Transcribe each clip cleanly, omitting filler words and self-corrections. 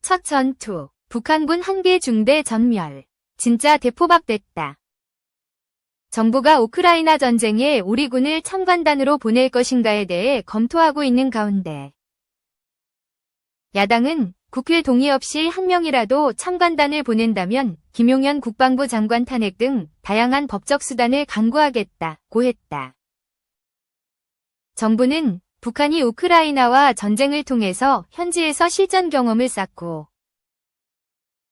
첫 전투, 북한군 한개 중대 전멸. 진짜 대포박 됐다. 정부가 우크라이나 전쟁에 우리 군을 첨관단으로 보낼 것인가에 대해 검토하고 있는 가운데 야당은 국회 동의 없이 한 명이라도 첨관단을 보낸다면 김용현 국방부 장관 탄핵 등 다양한 법적 수단을 강구하겠다고 했다. 정부는 북한이 우크라이나와 전쟁을 통해서 현지에서 실전 경험을 쌓고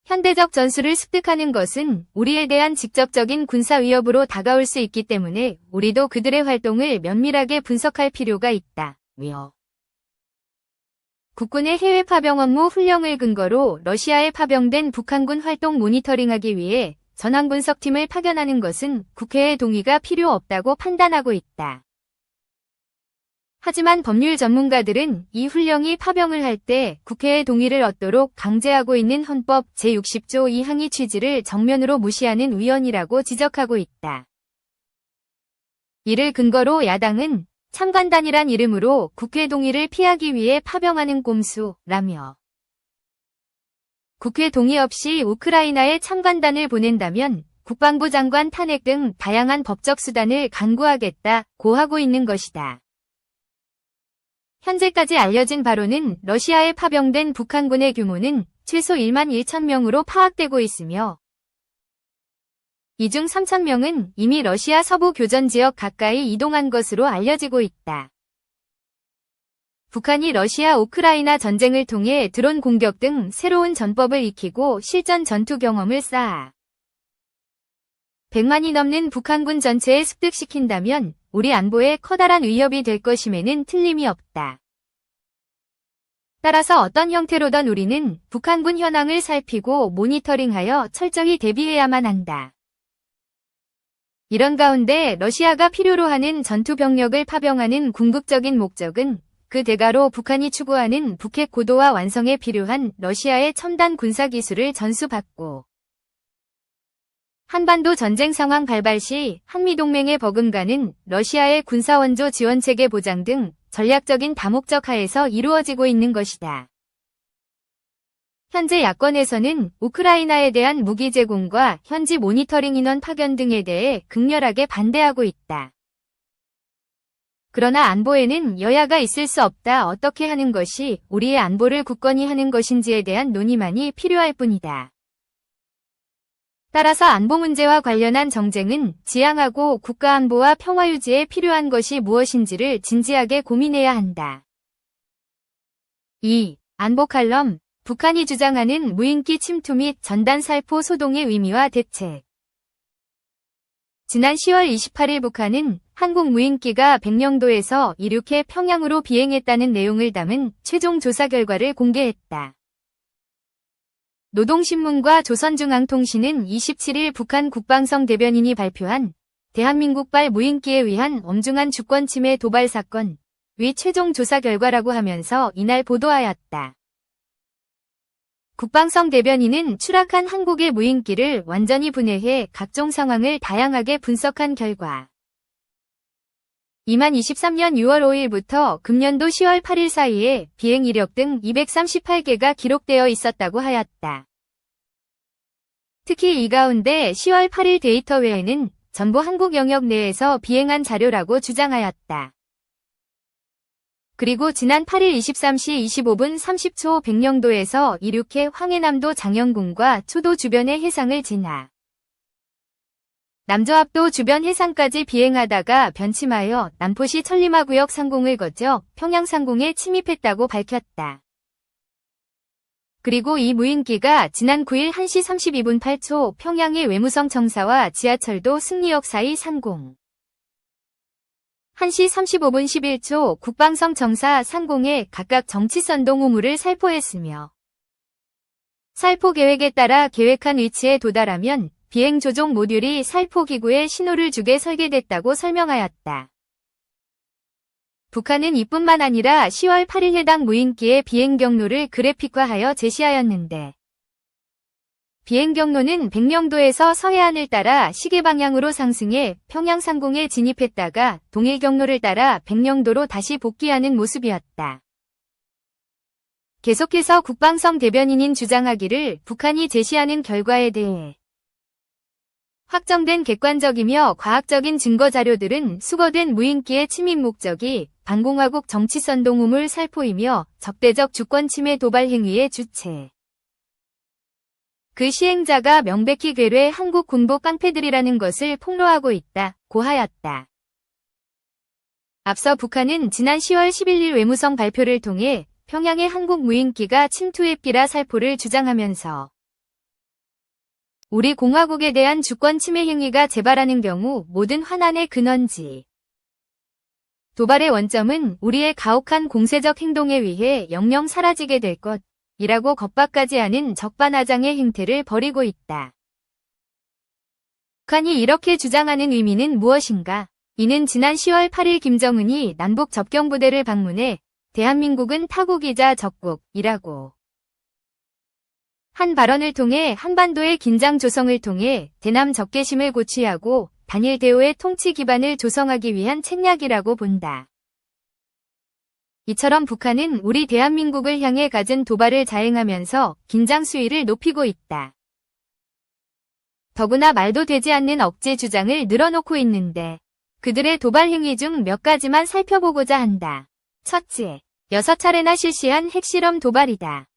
현대적 전술을 습득하는 것은 우리에 대한 직접적인 군사 위협으로 다가올 수 있기 때문에 우리도 그들의 활동을 면밀하게 분석할 필요가 있다며 국군의 해외 파병 업무 훈령을 근거로 러시아에 파병된 북한군 활동 모니터링하기 위해 전황 분석팀을 파견하는 것은 국회의 동의가 필요 없다고 판단하고 있다. 하지만 법률 전문가들은 이 훈령이 파병을 할 때 국회의 동의를 얻도록 강제하고 있는 헌법 제60조 2항의 취지를 정면으로 무시하는 위헌이라고 지적하고 있다. 이를 근거로 야당은 첨관단이란 이름으로 국회 동의를 피하기 위해 파병하는 꼼수라며 국회 동의 없이 우크라이나에 첨관단을 보낸다면 국방부 장관 탄핵 등 다양한 법적 수단을 강구하겠다고 하고 있는 것이다. 현재까지 알려진 바로는 러시아에 파병된 북한군의 규모는 최소 1만 1천 명으로 파악되고 있으며 이 중 3천 명은 이미 러시아 서부 교전 지역 가까이 이동한 것으로 알려지고 있다. 북한이 러시아 우크라이나 전쟁을 통해 드론 공격 등 새로운 전법을 익히고 실전 전투 경험을 쌓아 100만이 넘는 북한군 전체에 습득시킨다면 우리 안보에 커다란 위협이 될 것임에는 틀림이 없다. 따라서 어떤 형태로든 우리는 북한군 현황을 살피고 모니터링하여 철저히 대비해야만 한다. 이런 가운데 러시아가 필요로 하는 전투 병력을 파병하는 궁극적인 목적은 그 대가로 북한이 추구하는 북핵 고도화 완성에 필요한 러시아의 첨단 군사기술을 전수받고 한반도 전쟁 상황 발발 시 한미동맹에 버금가는 러시아의 군사원조 지원체계 보장 등 전략적인 다목적 하에서 이루어지고 있는 것이다. 현재 야권에서는 우크라이나에 대한 무기 제공과 현지 모니터링 인원 파견 등에 대해 극렬하게 반대하고 있다. 그러나 안보에는 여야가 있을 수 없다. 어떻게 하는 것이 우리의 안보를 굳건히 하는 것인지에 대한 논의만이 필요할 뿐이다. 따라서 안보 문제와 관련한 정쟁은 지향하고 국가안보와 평화유지에 필요한 것이 무엇인지를 진지하게 고민해야 한다. 2. 안보 칼럼, 북한이 주장하는 무인기 침투 및 전단 살포 소동의 의미와 대책. 지난 10월 28일 북한은 한국 무인기가 백령도에서 이륙해 평양으로 비행했다는 내용을 담은 최종 조사 결과를 공개했다. 노동신문과 조선중앙통신은 27일 북한 국방성 대변인이 발표한 대한민국발 무인기에 의한 엄중한 주권침해 도발 사건 위 최종 조사 결과라고 하면서 이날 보도하였다. 국방성 대변인은 추락한 한국의 무인기를 완전히 분해해 각종 상황을 다양하게 분석한 결과 2023년 6월 5일부터 금년도 10월 8일 사이에 비행 이력 등 238개가 기록되어 있었다고 하였다. 특히 이 가운데 10월 8일 데이터 외에는 전부 한국 영역 내에서 비행한 자료라고 주장하였다. 그리고 지난 8일 23시 25분 30초 백령도에서 이륙해 황해남도 장영군과 초도 주변의 해상을 지나 남저압도 주변 해상까지 비행하다가 변침하여 남포시 천리마구역 상공을 거쳐 평양 상공에 침입했다고 밝혔다. 그리고 이 무인기가 지난 9일 1시 32분 8초 평양의 외무성 청사와 지하철도 승리역 사이 상공 1시 35분 11초 국방성 청사 상공에 각각 정치선동 우물을 살포했으며 살포 계획에 따라 계획한 위치에 도달하면 비행 조종 모듈이 살포 기구에 신호를 주게 설계됐다고 설명하였다. 북한은 이뿐만 아니라 10월 8일 해당 무인기의 비행 경로를 그래픽화하여 제시하였는데 비행 경로는 백령도에서 서해안을 따라 시계 방향으로 상승해 평양 상공에 진입했다가 동일 경로를 따라 백령도로 다시 복귀하는 모습이었다. 계속해서 국방성 대변인인 주장하기를 북한이 제시하는 결과에 대해 확정된 객관적이며 과학적인 증거 자료들은 수거된 무인기의 침입 목적이 반공화국 정치선동 우물 살포이며 적대적 주권 침해 도발 행위의 주체. 그 시행자가 명백히 괴뢰 한국 군부 깡패들이라는 것을 폭로하고 있다고 하였다. 앞서 북한은 지난 10월 11일 외무성 발표를 통해 평양의 한국 무인기가 침투했기라 살포를 주장하면서 우리 공화국에 대한 주권 침해 행위가 재발하는 경우 모든 환난의 근원지. 도발의 원점은 우리의 가혹한 공세적 행동에 의해 영영 사라지게 될 것이라고 겁박까지 하는 적반하장의 행태를 벌이고 있다. 북한이 이렇게 주장하는 의미는 무엇인가? 이는 지난 10월 8일 김정은이 남북 접경부대를 방문해 대한민국은 타국이자 적국이라고 한 발언을 통해 한반도의 긴장 조성을 통해 대남 적개심을 고취하고 단일 대우의 통치 기반을 조성하기 위한 책략이라고 본다. 이처럼 북한은 우리 대한민국을 향해 갖은 도발을 자행하면서 긴장 수위를 높이고 있다. 더구나 말도 되지 않는 억지 주장을 늘어놓고 있는데 그들의 도발 행위 중 몇 가지만 살펴보고자 한다. 첫째, 6차례나 실시한 핵실험 도발이다.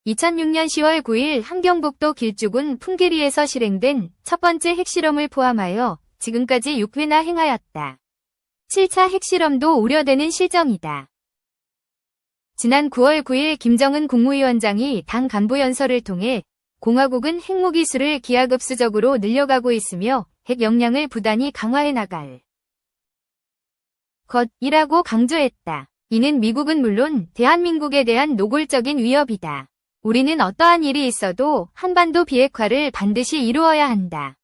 2006년 10월 9일 함경북도 길쭉군 풍계리에서 실행된 첫 번째 핵실험을 포함하여 지금까지 6회나 행하였다. 7차 핵실험도 우려되는 실정이다. 지난 9월 9일 김정은 국무위원장이 당 간부 연설을 통해 공화국은 핵무기수를 기하급수적으로 늘려가고 있으며 핵 역량을 부단히 강화해 나갈 것이라고 강조했다. 이는 미국은 물론 대한민국에 대한 노골적인 위협이다. 우리는 어떠한 일이 있어도 한반도 비핵화를 반드시 이루어야 한다.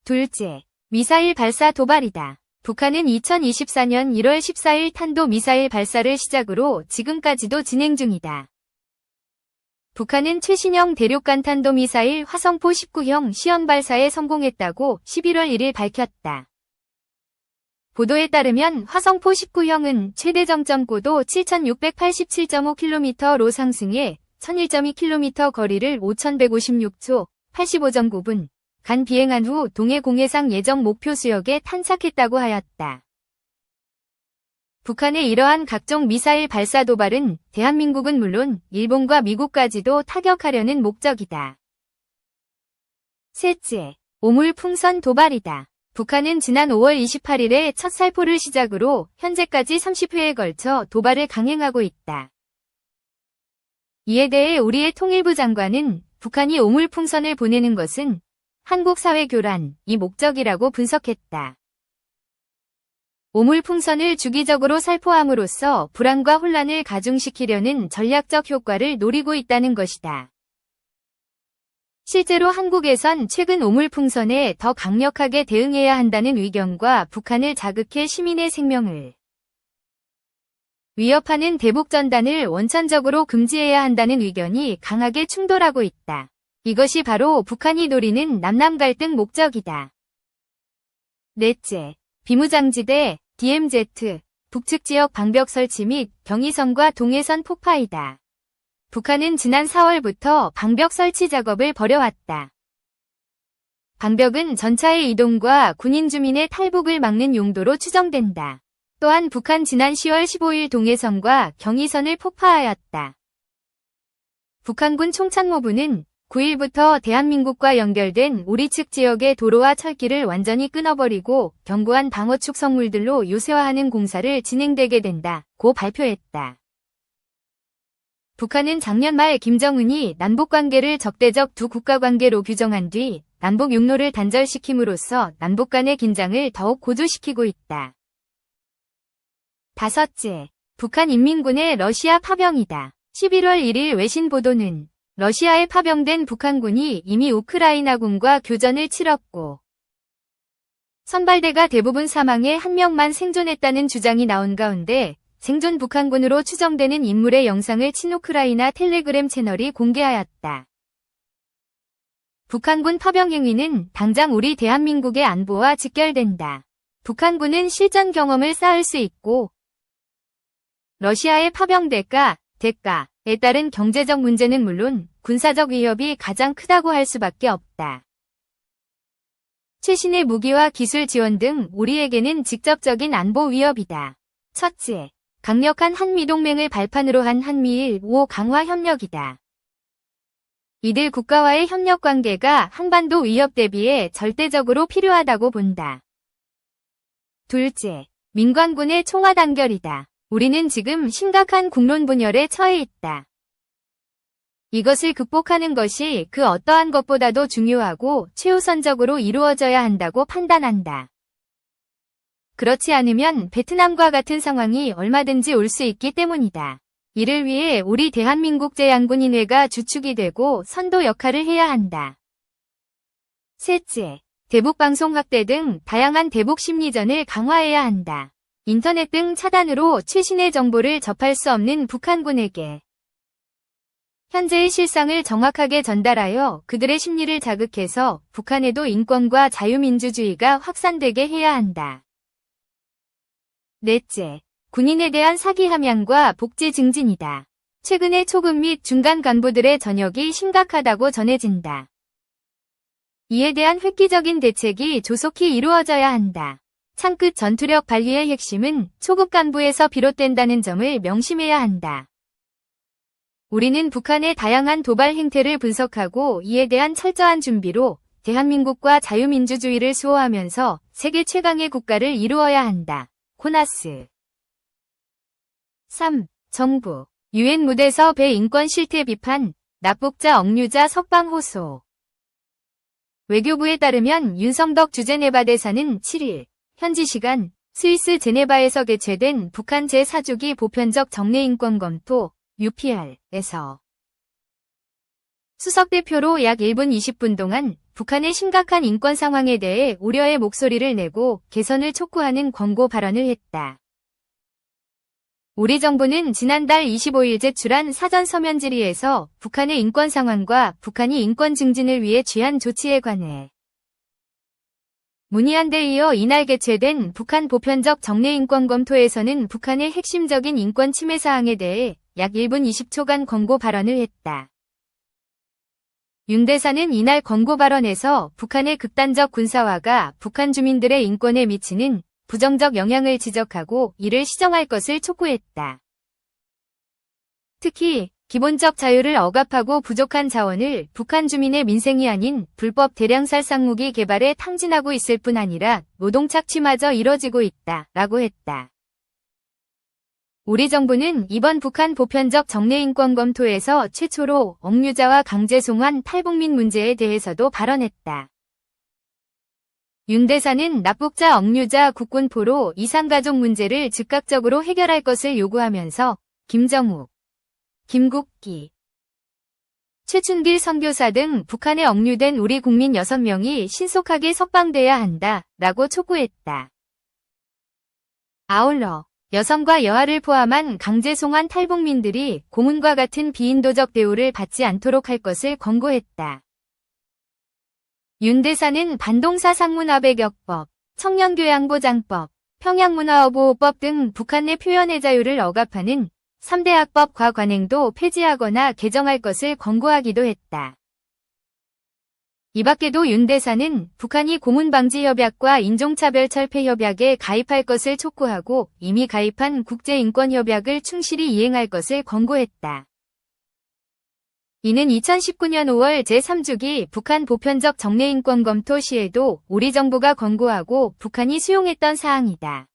둘째, 미사일 발사 도발이다. 북한은 2024년 1월 14일 탄도미사일 발사를 시작으로 지금까지도 진행 중이다. 북한은 최신형 대륙간 탄도미사일 화성포 19형 시험 발사에 성공했다고 11월 1일 밝혔다. 보도에 따르면 화성포 19형은 최대 정점 고도 7687.5km로 상승해 1001.2km 거리를 5156초 85.9분 간 비행한 후 동해 공해상 예정 목표 수역에 탄착했다고 하였다. 북한의 이러한 각종 미사일 발사 도발은 대한민국은 물론 일본과 미국까지도 타격하려는 목적이다. 셋째, 오물 풍선 도발이다. 북한은 지난 5월 28일에 첫 살포를 시작으로 현재까지 30회에 걸쳐 도발을 강행하고 있다. 이에 대해 우리의 통일부 장관은 북한이 오물풍선을 보내는 것은 한국 사회 교란이 목적이라고 분석했다. 오물풍선을 주기적으로 살포함으로써 불안과 혼란을 가중시키려는 전략적 효과를 노리고 있다는 것이다. 실제로 한국에선 최근 오물풍선에 더 강력하게 대응해야 한다는 의견과 북한을 자극해 시민의 생명을 위협하는 대북전단을 원천적으로 금지해야 한다는 의견이 강하게 충돌하고 있다. 이것이 바로 북한이 노리는 남남 갈등 목적이다. 넷째, 비무장지대 DMZ 북측 지역 방벽 설치 및 경의선과 동해선 폭파이다. 북한은 지난 4월부터 방벽 설치 작업을 벌여왔다. 방벽은 전차의 이동과 군인 주민의 탈북을 막는 용도로 추정된다. 또한 북한 지난 10월 15일 동해선과 경의선을 폭파하였다. 북한군 총참모부는 9일부터 대한민국과 연결된 우리 측 지역의 도로와 철길을 완전히 끊어버리고 견고한 방어 축성물들로 요새화하는 공사를 진행되게 된다고 발표했다. 북한은 작년 말 김정은이 남북관계를 적대적 두 국가관계로 규정한 뒤 남북 육로를 단절시킴으로써 남북 간의 긴장을 더욱 고조시키고 있다. 다섯째, 북한 인민군의 러시아 파병이다. 11월 1일 외신 보도는 러시아에 파병된 북한군이 이미 우크라이나군과 교전을 치렀고 선발대가 대부분 사망해 한 명만 생존했다는 주장이 나온 가운데 생존 북한군으로 추정되는 인물의 영상을 친우크라이나 텔레그램 채널이 공개하였다. 북한군 파병 행위는 당장 우리 대한민국의 안보와 직결된다. 북한군은 실전 경험을 쌓을 수 있고 러시아의 파병 대가에 따른 경제적 문제는 물론 군사적 위협이 가장 크다고 할 수밖에 없다. 최신의 무기와 기술 지원 등 우리에게는 직접적인 안보 위협이다. 첫째, 강력한 한미동맹을 발판으로 한 한미일 5 강화 협력이다. 이들 국가와의 협력 관계가 한반도 위협 대비에 절대적으로 필요하다고 본다. 둘째, 민관군의 총화 단결이다. 우리는 지금 심각한 국론 분열에 처해 있다. 이것을 극복하는 것이 그 어떠한 것보다도 중요하고 최우선적으로 이루어져야 한다고 판단한다. 그렇지 않으면 베트남과 같은 상황이 얼마든지 올 수 있기 때문이다. 이를 위해 우리 대한민국 제양군인회가 주축이 되고 선도 역할을 해야 한다. 셋째, 대북방송 확대 등 다양한 대북 심리전을 강화해야 한다. 인터넷 등 차단으로 최신의 정보를 접할 수 없는 북한군에게 현재의 실상을 정확하게 전달하여 그들의 심리를 자극해서 북한에도 인권과 자유민주주의가 확산되게 해야 한다. 넷째, 군인에 대한 사기 함양과 복지 증진이다. 최근에 초급 및 중간 간부들의 전역이 심각하다고 전해진다. 이에 대한 획기적인 대책이 조속히 이루어져야 한다. 창끝 전투력 발휘의 핵심은 초급 간부에서 비롯된다는 점을 명심해야 한다. 우리는 북한의 다양한 도발 행태를 분석하고 이에 대한 철저한 준비로 대한민국과 자유민주주의를 수호하면서 세계 최강의 국가를 이루어야 한다. 코나스 3. 정부 유엔 무대에서 배 인권 실태 비판, 납북자 억류자 석방 호소. 외교부에 따르면 윤성덕 주제네바 대사는 7일 현지 시간 스위스 제네바에서 개최된 북한 제4주기 보편적 정례인권 검토 UPR에서 수석 대표로 약 1분 20분 동안 북한의 심각한 인권 상황에 대해 우려의 목소리를 내고 개선을 촉구하는 권고 발언을 했다. 우리 정부는 지난달 25일 제출한 사전 서면 질의에서 북한의 인권 상황과 북한이 인권 증진을 위해 취한 조치에 관해 문의한 데 이어 이날 개최된 북한 보편적 정례인권 검토에서는 북한의 핵심적인 인권 침해 사항에 대해 약 1분 20초간 권고 발언을 했다. 윤 대사는 이날 권고 발언에서 북한의 극단적 군사화가 북한 주민들의 인권에 미치는 부정적 영향을 지적하고 이를 시정할 것을 촉구했다. 특히 기본적 자유를 억압하고 부족한 자원을 북한 주민의 민생이 아닌 불법 대량살 쌍무기 개발에 탕진하고 있을 뿐 아니라 노동 착취마저 이뤄지고 있다라고 했다. 우리 정부는 이번 북한 보편적 정례인권 검토에서 최초로 억류자와 강제 송환 탈북민 문제에 대해서도 발언했다. 윤 대사는 납북자 억류자 국군포로 이산가족 문제를 즉각적으로 해결할 것을 요구하면서 김정욱, 김국기, 최춘길 선교사 등 북한에 억류된 우리 국민 6명이 신속하게 석방돼야 한다라고 촉구했다. 아울러 여성과 여아를 포함한 강제 송환 탈북민들이 고문과 같은 비인도적 대우를 받지 않도록 할 것을 권고했다. 윤 대사는 반동사 상문화배격법, 청년교양보장법, 평양문화어보호법 등 북한 내 표현의 자유를 억압하는 3대 악법 과관행도 폐지하거나 개정할 것을 권고하기도 했다. 이 밖에도 윤 대사는 북한이 고문방지협약과 인종차별철폐협약에 가입할 것을 촉구하고 이미 가입한 국제인권협약을 충실히 이행할 것을 권고했다. 이는 2019년 5월 제3주기 북한 보편적 정례인권 검토 시에도 우리 정부가 권고하고 북한이 수용했던 사항이다.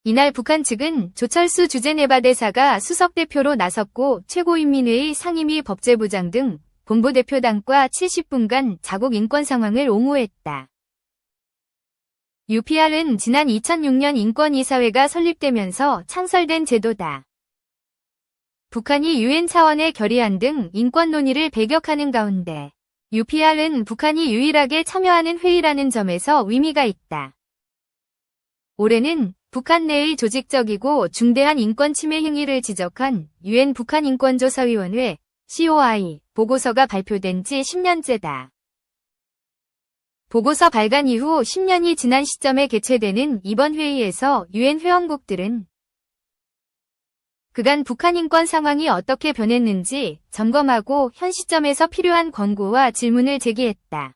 이날 북한 측은 조철수 주제네바 대사가 수석대표로 나섰고 최고인민회의 상임위 법제부장 등 본부대표단과 70분간 자국 인권 상황을 옹호했다. UPR은 지난 2006년 인권이사회가 설립되면서 창설된 제도다. 북한이 유엔 차원의 결의안 등 인권 논의를 배격하는 가운데 UPR은 북한이 유일하게 참여하는 회의라는 점에서 의미가 있다. 올해는 북한 내의 조직적이고 중대한 인권 침해 행위를 지적한 유엔 북한인권조사위원회 COI 보고서가 발표된 지 10년째다. 보고서 발간 이후 10년이 지난 시점에 개최되는 이번 회의에서 유엔 회원국들은 그간 북한 인권 상황이 어떻게 변했는지 점검하고 현 시점에서 필요한 권고와 질문을 제기했다.